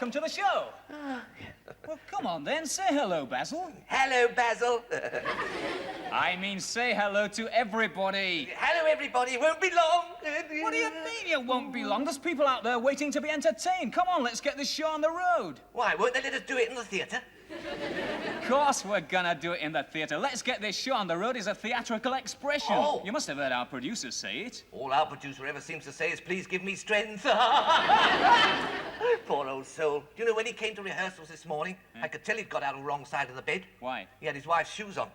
welcome to the show. Well, come on then, say hello, Basil. Hello, Basil. I mean, say hello to everybody. Hello, everybody. Won't be long. What do you mean it won't be long? There's people out there waiting to be entertained. Come on, let's get this show on the road. Why, won't they let us do it in the theatre? Of course we're gonna do it in the theatre. Let's get this show on the road is a theatrical expression. Oh. You must have heard our producers say it. All our producer ever seems to say is, please give me strength. Poor old soul. Do you know, when he came to rehearsals this morning, I could tell he'd got out on the wrong side of the bed. Why? He had his wife's shoes on.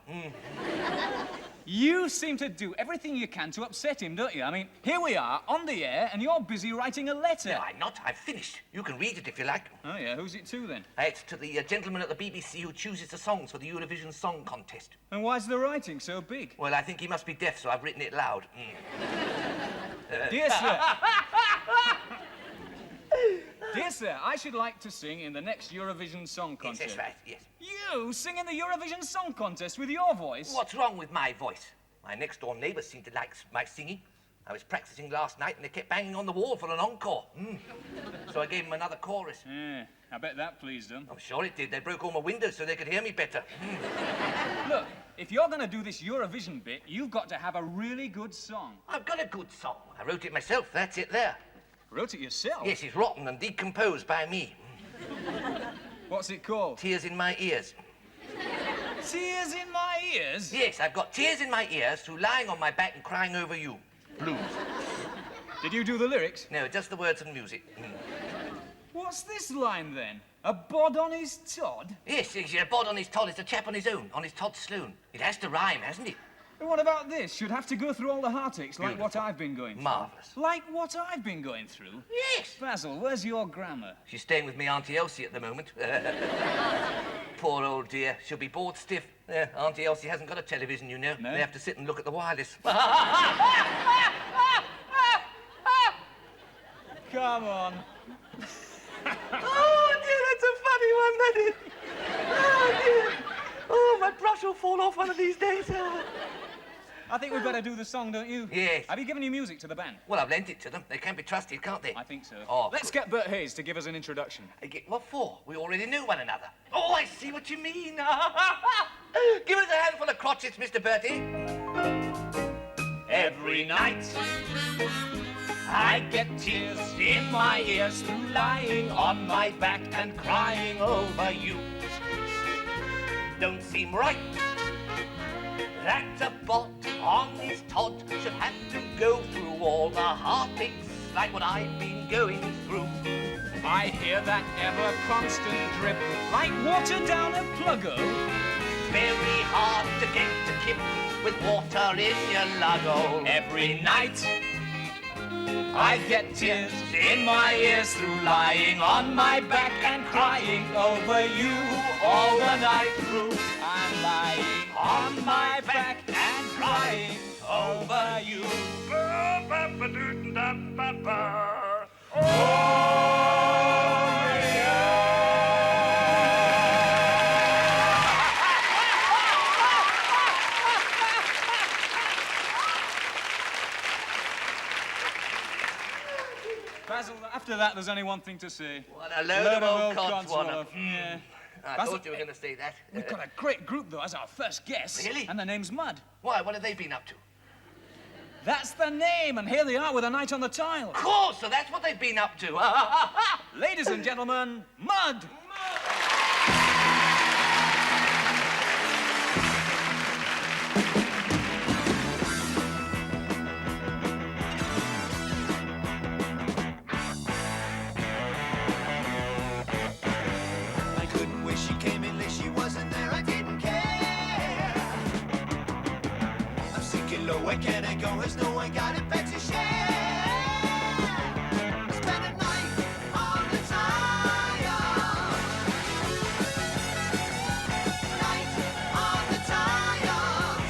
You seem to do everything you can to upset him, don't you? I mean, here we are, on the air, and you're busy writing a letter. No, I'm not. I've finished. You can read it if you like. Oh, yeah? Who's it to, then? It's to the gentleman at the BBC who chooses the songs for the Eurovision Song Contest. And why's the writing so big? Well, I think he must be deaf, so I've written it loud. Dear sir... Dear sir, I should like to sing in the next Eurovision Song Contest. Yes, that's right, yes. You sing in the Eurovision Song Contest with your voice? What's wrong with my voice? My next-door neighbours seem to like my singing. I was practising last night and they kept banging on the wall for an encore. So I gave them another chorus. Yeah, I bet that pleased them. I'm sure it did. They broke all my windows so they could hear me better. Look, if you're going to do this Eurovision bit, you've got to have a really good song. I've got a good song. I wrote it myself. That's it there. Wrote it yourself? Yes, it's rotten and decomposed by me. What's it called? Tears in my ears. Tears in my ears? Yes, I've got tears in my ears through lying on my back and crying over you. Blues. Did you do the lyrics? No, just the words and music. What's this line, then? A bod on his Todd? Yes, it's a bod on his Todd. It's a chap on his own, on his Todd Sloan. It has to rhyme, hasn't it? And what about this? Should have to go through all the heartaches like what I've been going through. Marvellous. Like what I've been going through? Yes. Basil, where's your grammar? She's staying with me Auntie Elsie at the moment. Poor old dear. She'll be bored stiff. Auntie Elsie hasn't got a television, you know. No? They have to sit and look at the wireless. Come on. Oh, dear, that's a funny one, that is. Oh, dear. Oh, my brush will fall off one of these days. I think we'd better do the song, don't you? Yes. Have you given your music to the band? Well, I've lent it to them. They can be trusted, can't they? I think so. Oh, let's get Bert Hayes to give us an introduction. What for? We already knew one another. Oh, I see what you mean. Give us a handful of crotchets, Mr. Bertie. Every night I get tears in my ears through lying on my back and crying over you. Don't seem right that a bot on his Todd should have to go through all the heartaches like what I've been going through. I hear that ever-constant drip like water down a pluggo. Very hard to get to kip with water in your luggo. Every night I get tears in my ears through lying on my back and crying over you all the night through. I'm lying on my back and crying over you. Basil, after that, there's only one thing to say. What a load of old codswallop. Yeah. I Basil, thought you were going to say that. We've got a great group, though, as our first guest. Really? And their name's Mud. Why? What have they been up to? That's the name, and here they are with a night on the tile. Cool, so that's what they've been up to. Ladies and gentlemen, Mud! I couldn't wish she came in late, she wasn't there, I didn't care. I'm sinking low, where can I go? Has no one got it back to share? Spend a night on the tile. Night on the tile.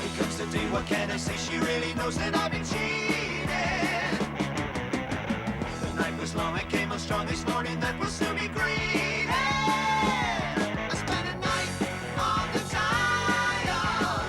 It comes the day, what can I say? She really knows that I've been cheating. The night was long, I came on strong this morning, that will soon be green. I spent a night on the tile.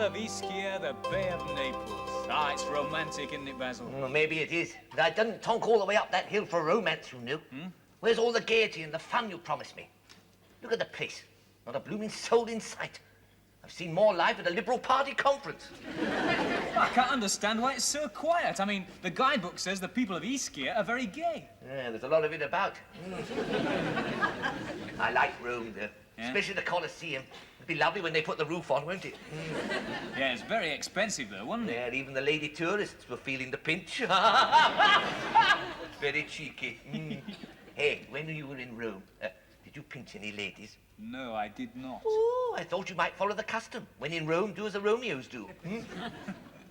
of Ischia, the Bay of Naples. Ah, it's romantic, isn't it, Basil? Well, maybe it is, but I didn't tonk all the way up that hill for romance, you know. Where's all the gaiety and the fun you promised me? Look at the place. Not a blooming soul in sight. I've seen more life at a Liberal Party conference. I can't understand why it's so quiet. I mean, the guidebook says the people of Ischia are very gay. Yeah, there's a lot of it about. I like Rome, though. Yeah? Especially the Colosseum. It'd be lovely when they put the roof on, won't it? Yeah, it's very expensive, though, wasn't it? Yeah, even the lady tourists were feeling the pinch. Very cheeky. Hey, when you were in Rome, did you pinch any ladies? No, I did not. Oh, I thought you might follow the custom. When in Rome, do as the Romeos do.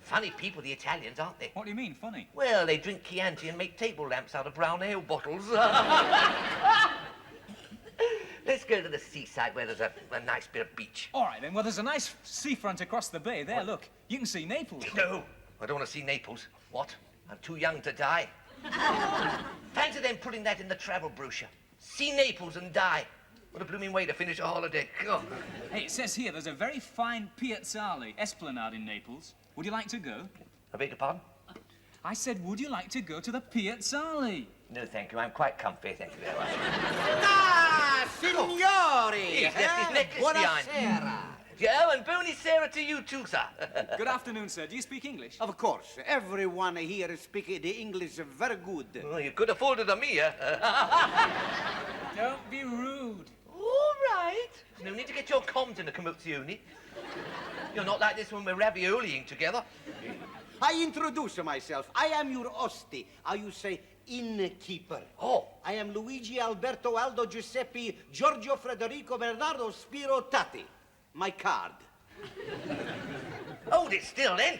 Funny people, the Italians, aren't they? What do you mean, funny? Well, they drink Chianti and make table lamps out of brown ale bottles. Let's go to the seaside where there's a nice bit of beach. All right, then. Well, there's a nice seafront across the bay. There, look. You can see Naples. No, I don't want to see Naples. What? I'm too young to die. Fancy them putting that in the travel brochure. See Naples and die. What a blooming way to finish a holiday. God. Hey, it says here there's a very fine piazzale, esplanade in Naples. Would you like to go? I beg your pardon? I said, would you like to go to the piazzale? No, thank you. I'm quite comfy, thank you very much. Ah, signori! He's left his necklace behind. Buonasera. Yeah, and buonasera to you too, sir. Good afternoon, sir. Do you speak English? Of course, everyone here speaks the English very good. Oh, you could have fooled it on me, Don't be rude. All right. No need to get your comms in the commozione. You're not like this when we're ravioling together. I introduce myself. I am your osti. How you say innkeeper. Oh. I am Luigi Alberto Aldo Giuseppe Giorgio Federico Bernardo Spiro Tatti. My card. Hold it still, then.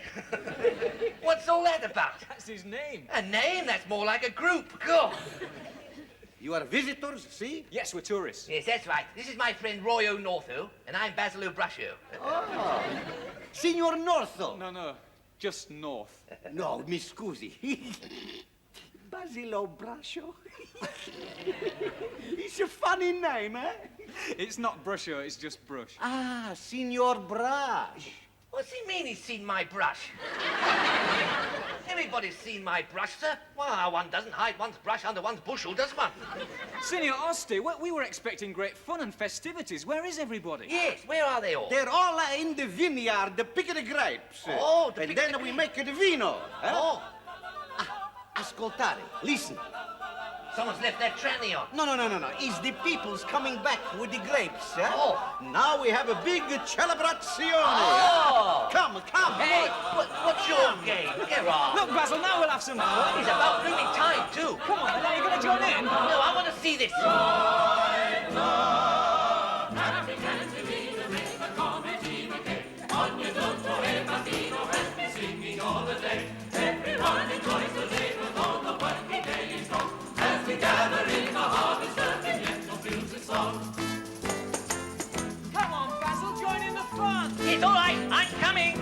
What's all that about? That's his name. A name? That's more like a group. God. You are visitors, see? Yes, we're tourists. Yes, that's right. This is my friend Roy O'Northo, and I'm Basil O'Brusho. Oh. Signor Northo. No, just north. No, mi scusi. Basil O'Brusho. It's a funny name, eh? It's not Brusho, it's just Brush. Ah, Signor Brush. What's he mean he's seen my brush? Everybody's seen my brush, sir. Well, one doesn't hide one's brush under one's bushel, does one? Signor Osti, we were expecting great fun and festivities. Where is everybody? Yes, where are they all? They're all in the vineyard, picking the grapes. Oh, to and pick then the- we make the vino. Eh? Oh, Ascoltare, listen. someone's left their tranny on. No. It's the people's coming back with the grapes. Eh? Oh. Now we have a big celebrazione. Oh. Come. Hey, what's your game? Get on. Look, Basil, now we'll have some fun. It's about blooming time, too. Come on, are you going to join in? No, I want to see this. Come on, Basil, join in the fun. It's all right, I'm coming.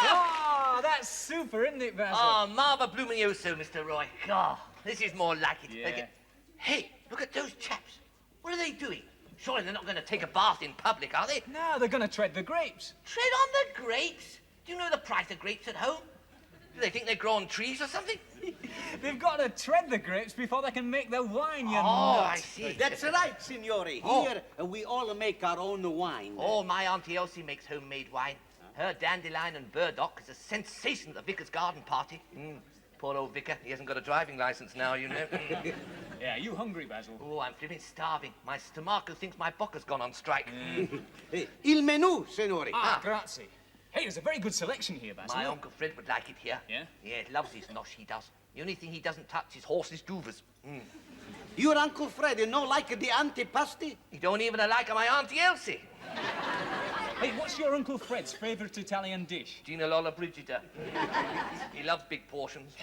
Oh, that's super, isn't it, Basil? Oh, Marva Blumioso, Mr. Roy. Oh, this is more like it. Yeah. Hey, look at those chaps. What are they doing? Surely they're not going to take a bath in public, are they? No, they're going to tread the grapes. Tread on the grapes? Do you know the price of grapes at home? Do they think they grow on trees or something? They've got to tread the grapes before they can make their wine, you Oh, nut. I see. That's right, signori. Oh. Here we all make our own wine. Oh, my Auntie Elsie makes homemade wine. Her dandelion and burdock is a sensation at the vicar's garden party. Poor old vicar. He hasn't got a driving license now, you know. Yeah, are you hungry, Basil? Oh, I'm flipping starving. My stomacho thinks my bocca's gone on strike. Il menù, signori. Grazie. Hey, there's a very good selection here, Basil. My Uncle Fred would like it here. Yeah? Yeah, loves his nosh, he does. The only thing he doesn't touch is horses' duvers. Your Uncle Fred, no like the antipasti? He don't even like my Auntie Elsie. Hey, what's your Uncle Fred's favourite Italian dish? Gina Lola Brigida. He loves big portions.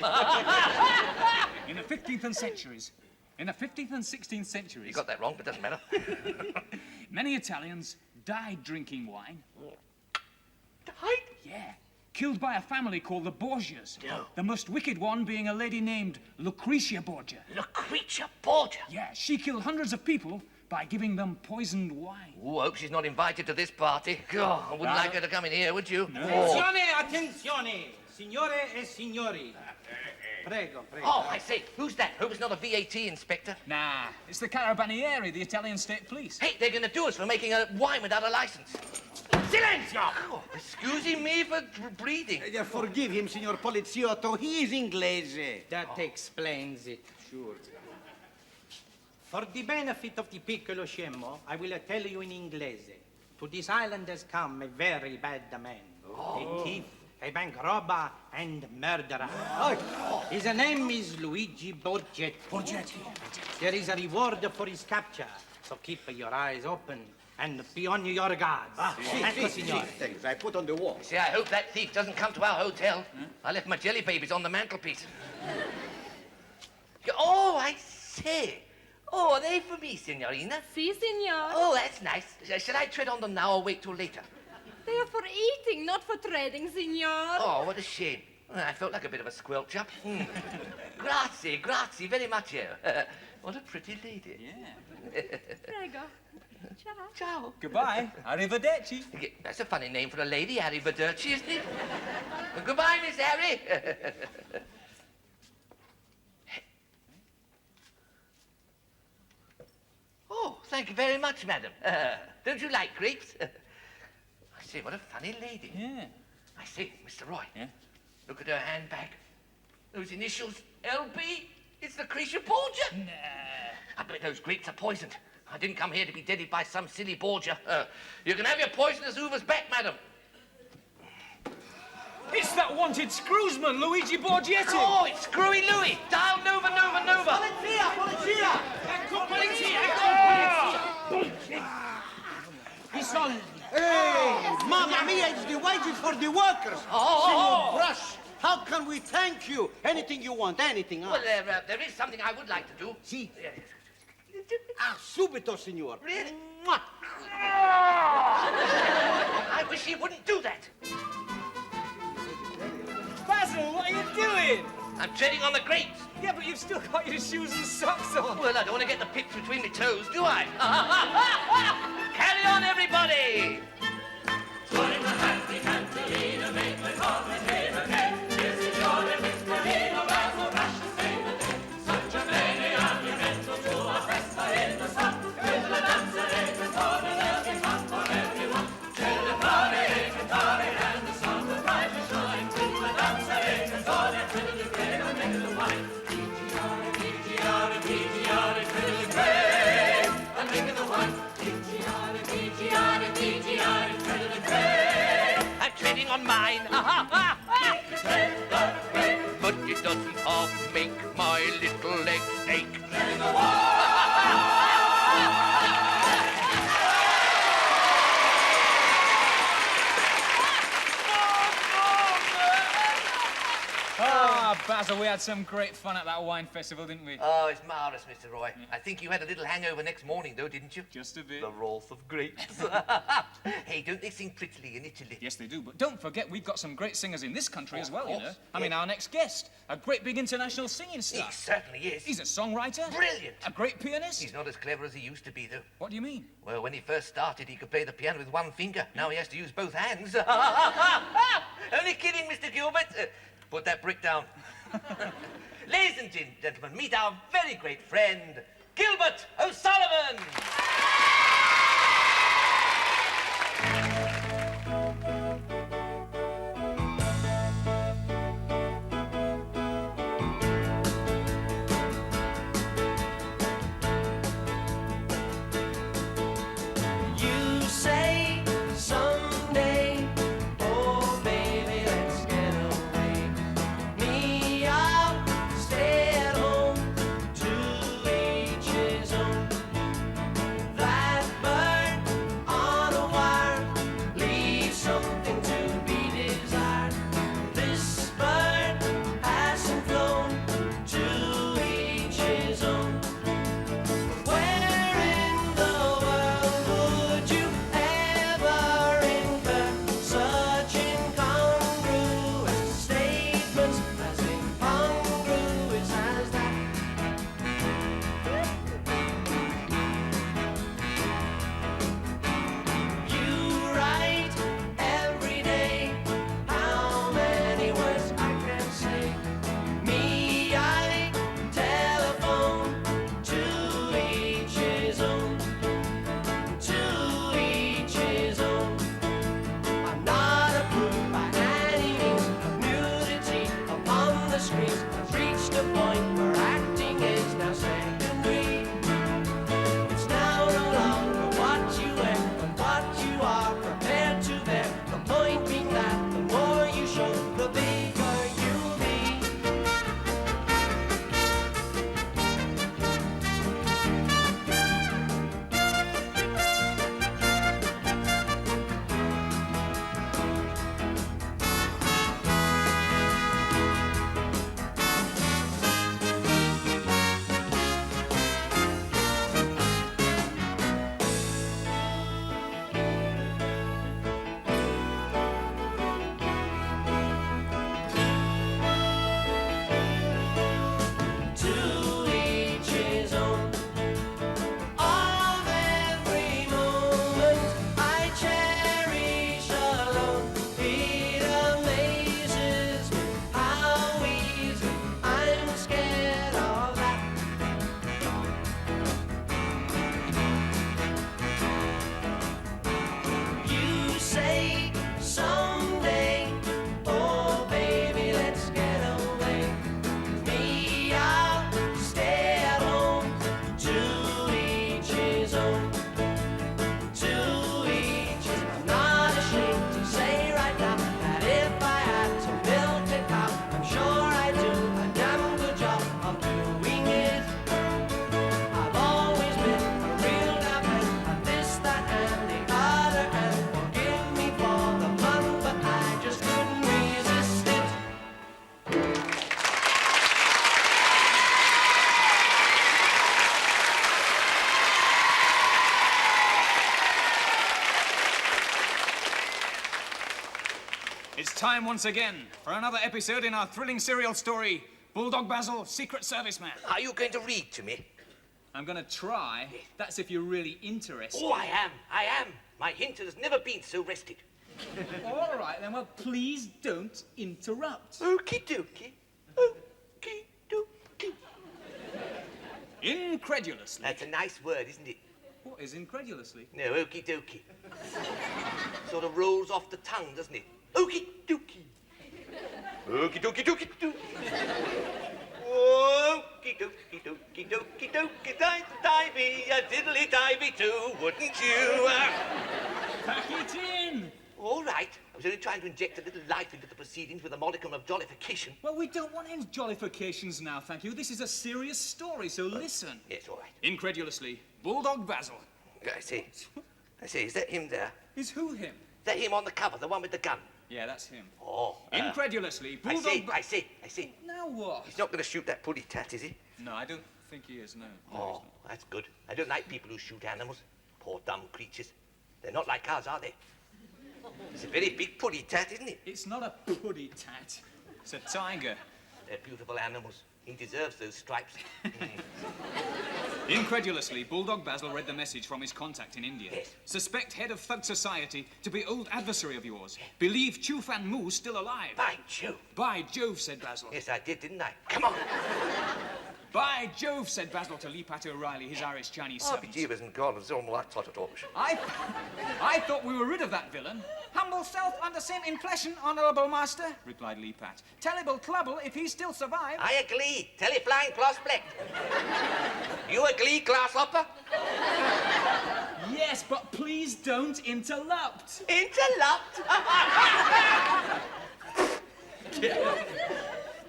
In the 15th and centuries. In the 15th and 16th centuries. You got that wrong, but doesn't matter. Many Italians died drinking wine. Died? Yeah. Killed by a family called the Borgias. No. The most wicked one being a lady named Lucretia Borgia. Lucretia Borgia. Yeah, she killed hundreds of people by giving them poisoned wine. Ooh, I hope she's not invited to this party. God, I wouldn't like her to come in here, would you? No. Attenzione, attenzione, signore e signori. Prego, prego. Oh, I say, who's that? Hope it's not a VAT inspector. Nah, it's the Carabinieri, the Italian state police. Hey, they're going to do us for making a wine without a license. Silenzio! Oh, excusing me for breathing. Forgive him, signor Poliziotto. He is Inglese. That explains it. Sure. For the benefit of the piccolo scemo, I will tell you in Inglese. To this island has come a very bad man. A thief, a bank robber, and murderer. His name is Luigi Borgetti. There is a reward for his capture, so keep your eyes open and be on your guard. Ecco, signore. Thanks. I put on the wall. See, I hope that thief doesn't come to our hotel. I left my jelly babies on the mantelpiece. Oh, I see. Oh, are they for me, signorina? Si, signor. Oh, that's nice. Should I tread on them now or wait till later? They are for eating, not for trading, signor. Oh, what a shame. I felt like a bit of a squelch up. Grazie very much. What a pretty lady. Yeah. Prego. Ciao. Ciao. Goodbye. Arrivederci. That's a funny name for a lady, Arrivederci, isn't it? Goodbye, Miss Harry. Oh, thank you very much, madam. Don't you like grapes? I say, what a funny lady. Yeah. I say, Mr. Roy. Yeah? Look at her handbag. Those initials, LB. It's Lucretia Borgia. Nah. I bet those grapes are poisoned. I didn't come here to be deaded by some silly Borgia. You can have your poisonous hoovers back, madam. It's that wanted screwsman, Luigi Borgetti. Oh, it's Screwy Louie. Dial Nova, Nova, Nova. Polizia! Polizia! Ecco, polizia, ecco, polizia. I soldi. Hey! Mamma mia, it's the wages for the workers. Signor Brush, how can we thank you? Anything you want, anything. Well, there is something I would like to do. Si. Subito, signor. Really? Mwah. I wish he wouldn't do that. Basil, what are you doing? I'm treading on the grapes. Yeah, but you've still got your shoes and socks on. Well, I don't want to get the pips between my toes, do I? Carry on, everybody! I'm treading on mine. But it doesn't half make my little legs ache. Basil, we had some great fun at that wine festival, didn't we? Oh, it's marvellous, Mr. Roy. I think you had a little hangover next morning, though, didn't you? Just a bit. The wrath of grapes. Hey, don't they sing prettily in Italy? Yes, they do, but don't forget we've got some great singers in this country as well, you know. I mean, our next guest, a great big international singing star. He certainly is. He's a songwriter. Brilliant. A great pianist. He's not as clever as he used to be, though. What do you mean? Well, when he first started, he could play the piano with one finger. Now he has to use both hands. Only kidding, Mr. Gilbert. Put that brick down. Ladies and gentlemen, meet our very great friend, Gilbert O'Sullivan. You say someday, oh baby, let's get away. Me, I'll stay at home, to each his own. It's time once again for another episode in our thrilling serial story, Bulldog Basil, Secret Service Man. Are you going to read to me? I'm going to try. That's if you're really interested. Oh, I am. My hint has never been so rested. All right, then, well, please don't interrupt. Okie dokie. Okie dokie. Incredulously. That's a nice word, isn't it? What is incredulously? No, okie dokie. Sort of rolls off the tongue, doesn't it? Okie dokie. Okie dokie dokie doo. Okie dokie dokie dokie dokie divey, a diddly divey too, wouldn't you? Pack it in! All right. I was only trying to inject a little life into the proceedings with a modicum of jollification. Well, we don't want any jollifications now, thank you. This is a serious story, so listen. Yes, all right. Incredulously, Bulldog Basil. I see. Is that him there? Is who him? Is that him on the cover, the one with the gun? Yeah, that's him. Oh. Incredulously, Bulldog I see. Now what? He's not going to shoot that puddy tat, is he? No, I don't think he is, no. No, Oh, that's good. I don't like people who shoot animals. Poor dumb creatures. They're not like us, are they? It's a very big puddy tat, isn't it? It's not a puddy tat. It's a tiger. They're beautiful animals. He deserves those stripes. Incredulously, Bulldog Basil read the message from his contact in India. Yes. Suspect head of Thug Society to be old adversary of yours. Believe Chu Fan Mu still alive. By Jove. By Jove, said Basil. Yes, I did, didn't I? Come on. By Jove, said Basil to Lee Pat O'Reilly, his Irish Chinese Oh, servant. Jeevers and God, it's all that sort of talk. I thought we were rid of that villain. Humble self under same impression, honourable master, replied Lee Pat. Terrible trouble if he still survive. I agree. Tell you flying prospect. You agree, grasshopper? Yes, but please don't interrupt. Interrupt?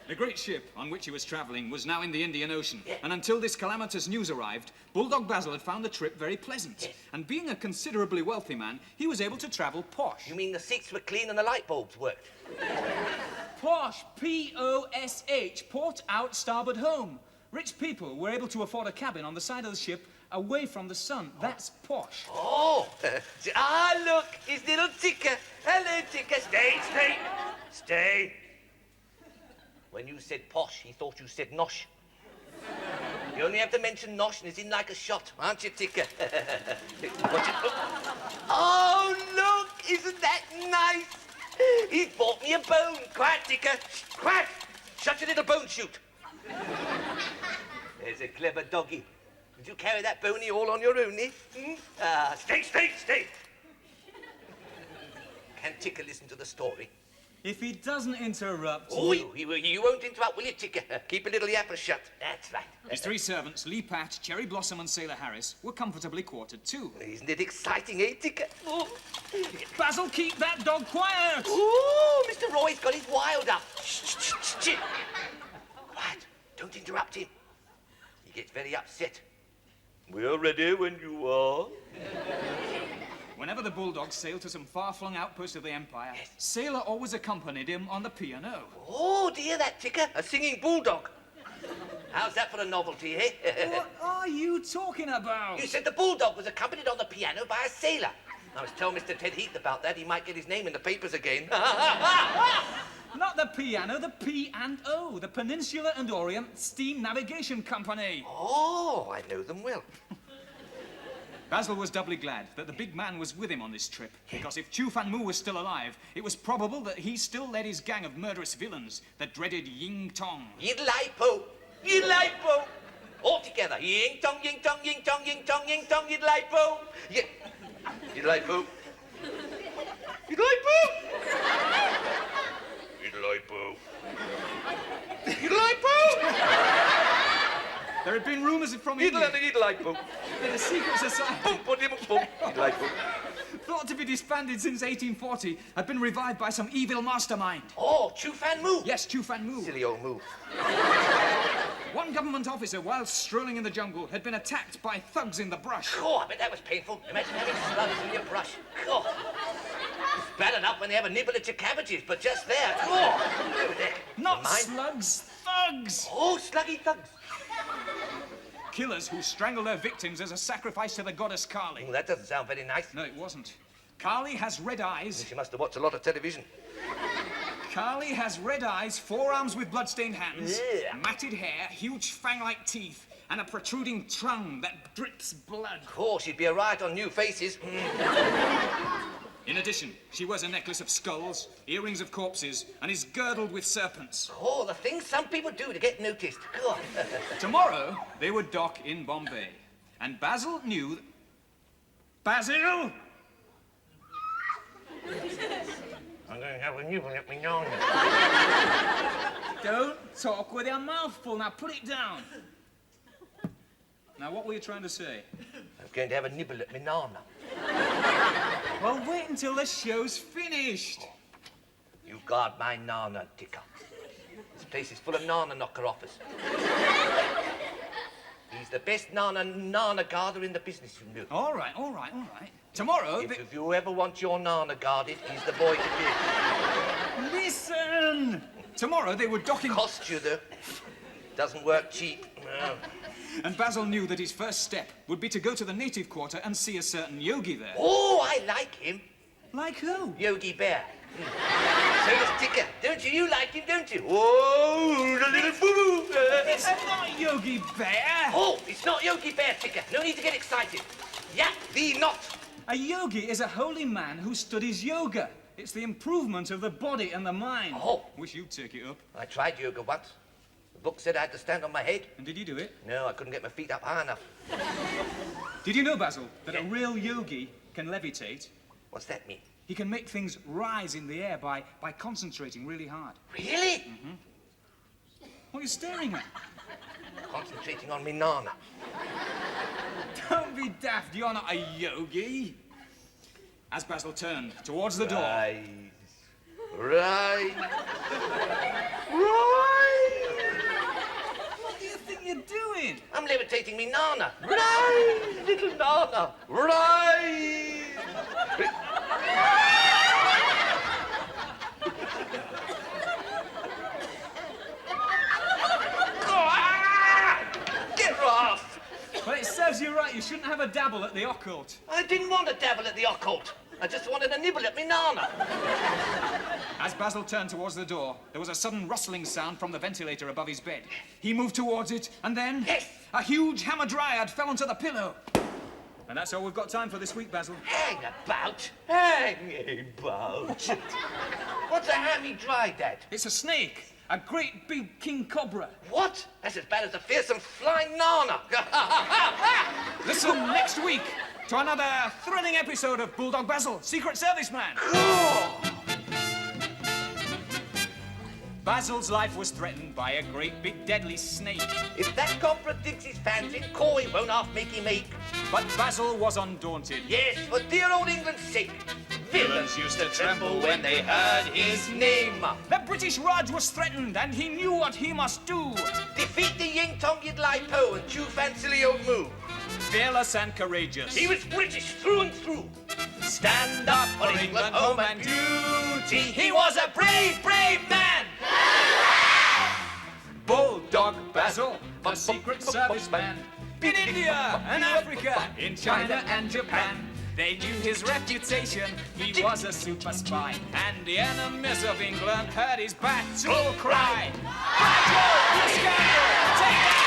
The great ship on which he was travelling was now in the Indian Ocean, and until this calamitous news arrived, Bulldog Basil had found the trip very pleasant. And being a considerably wealthy man, he was able to travel posh. You mean the seats were clean and the light bulbs worked? Posh, P-O-S-H, port out, starboard home. Rich people were able to afford a cabin on the side of the ship away from the sun. That's posh. Oh, look, his little ticker. Hello, ticker. Stay. When you said posh, he thought you said nosh. You only have to mention nosh and it's in like a shot, aren't you, ticker? Watch it. Oh, look, isn't that nice? He's bought me a bone. Quiet, ticker. Quiet. Shut your little bone chute. There's a clever doggy. Did you carry that bony all on your own, eh? Stay. Can Ticker listen to the story? If he doesn't interrupt... Oh, you won't interrupt, will you, Ticker? Keep a little yapper shut. That's right. His three servants, Lee Pat, Cherry Blossom and Sailor Harris, were comfortably quartered too. Isn't it exciting, eh, Ticker? Oh. Basil, keep that dog quiet! Ooh, Mr. Roy's got his wild up. Shh. Quiet. Don't interrupt him. He gets very upset. We're ready when you are. Whenever the Bulldogs sailed to some far-flung outpost of the Empire, Sailor always accompanied him on the piano. Oh, do you hear that, Ticker? A singing bulldog. How's that for a novelty, eh? What are you talking about? You said the bulldog was accompanied on the piano by a sailor. I was telling Mr. Ted Heath about that. He might get his name in the papers again. Not the piano, the P&O, the Peninsula and Orient Steam Navigation Company. Oh, I know them well. Basil was doubly glad that the big man was with him on this trip, because if Chu Fan Mu was still alive, it was probable that he still led his gang of murderous villains, the dreaded Ying Tong. Yidlaipo. All together. Ying tong, ying tong, ying tong, ying tong, ying tong, yidlaipo. Yidlaipo. There had been rumours from India Yidlaipo. that a secret society, thought to be disbanded since 1840, had been revived by some evil mastermind. Oh, Chu Fan Mu. Yes, Chu Fan Mu. Silly old move. One government officer, while strolling in the jungle, had been attacked by thugs in the brush. Oh, I bet that was painful. Imagine having slugs in your brush. Oh. It's bad enough when they have a nibble at your cabbages, but just there. Oh. Not Mine? slugs, thugs! Oh, sluggy thugs. Killers who strangle their victims as a sacrifice to the goddess Kali. Oh, that doesn't sound very nice. No, it wasn't. Kali has red eyes. She must have watched a lot of television. Carly has red eyes, forearms with blood-stained hands, Yeah. matted hair, huge fang-like teeth, and a protruding tongue that drips blood. Of course, you'd be a riot on new faces. In addition, she wears a necklace of skulls, earrings of corpses, and is girdled with serpents. Oh, the things some people do to get noticed. Go on. Tomorrow, they would dock in Bombay. And Basil knew... Basil! I'm going to have a nibble at me nose. Don't talk with your mouth full. Now put it down. Now, what were you trying to say? I'm going to have a nibble at me nana. Well, wait until the show's finished. You guard my nana, Dicker. This place is full of nana knocker-offers. He's the best nana guarder in the business, you know. All right. Tomorrow, If you ever want your nana guarded, he's the boy to do. Listen! Tomorrow, they would dock in... Cost you, though. Doesn't work cheap. No. And Basil knew that his first step would be to go to the native quarter and see a certain yogi there. Oh, I like him. Like who? Yogi Bear. So does Dicker. Don't you? You like him, don't you? Oh, the little boo-boo. It's not Yogi Bear! Oh, it's not Yogi Bear, Dicker. No need to get excited. Yeah, thee not. A yogi is a holy man who studies yoga. It's the improvement of the body and the mind. Oh. Wish you'd take it up. I tried yoga once. The book said I had to stand on my head. And did you do it? No, I couldn't get my feet up high enough. Did you know, Basil, that a real yogi can levitate? What's that mean? He can make things rise in the air by concentrating really hard. Really? What are you staring at? Concentrating on me nana. Don't be daft, you're not a yogi. As Basil turned towards the door... Rise. Rise. What do you think you're doing? I'm levitating me nana. Rise, little nana. Rise. Get off! Well, it serves you right. You shouldn't have a dabble at the occult. I didn't want to dabble at the occult. I just wanted a nibble at me nana. As Basil turned towards the door, there was a sudden rustling sound from the ventilator above his bed. He moved towards it, and then... Yes. A huge hamadryad fell onto the pillow. And that's all we've got time for this week, Basil. Hang about. Hang about. What's a hammy dryad? It's a snake. A great big king cobra. What? That's as bad as a fearsome flying nana. Listen next week to another thrilling episode of Bulldog Basil, Secret Service Man. Basil's life was threatened by a great big deadly snake. If that cobra digs his fans in, Coy won't half make him ache. But Basil was undaunted. Yes, for dear old England's sake. Villains used to tremble when they heard his name. The British Raj was threatened, and he knew what he must do. Defeat the Ying-Tong-Yid Lai Po and Chu Fan Silly Old Moo. Fearless and courageous. He was British through and through. Stand up for England, home and duty. He was a brave, brave man. Bulldog Basil, the Secret Service Man. In India and Africa, in China and Japan. They knew his reputation, he was a super spy. And the enemies of England heard his battle cry. Battle, the scandal, take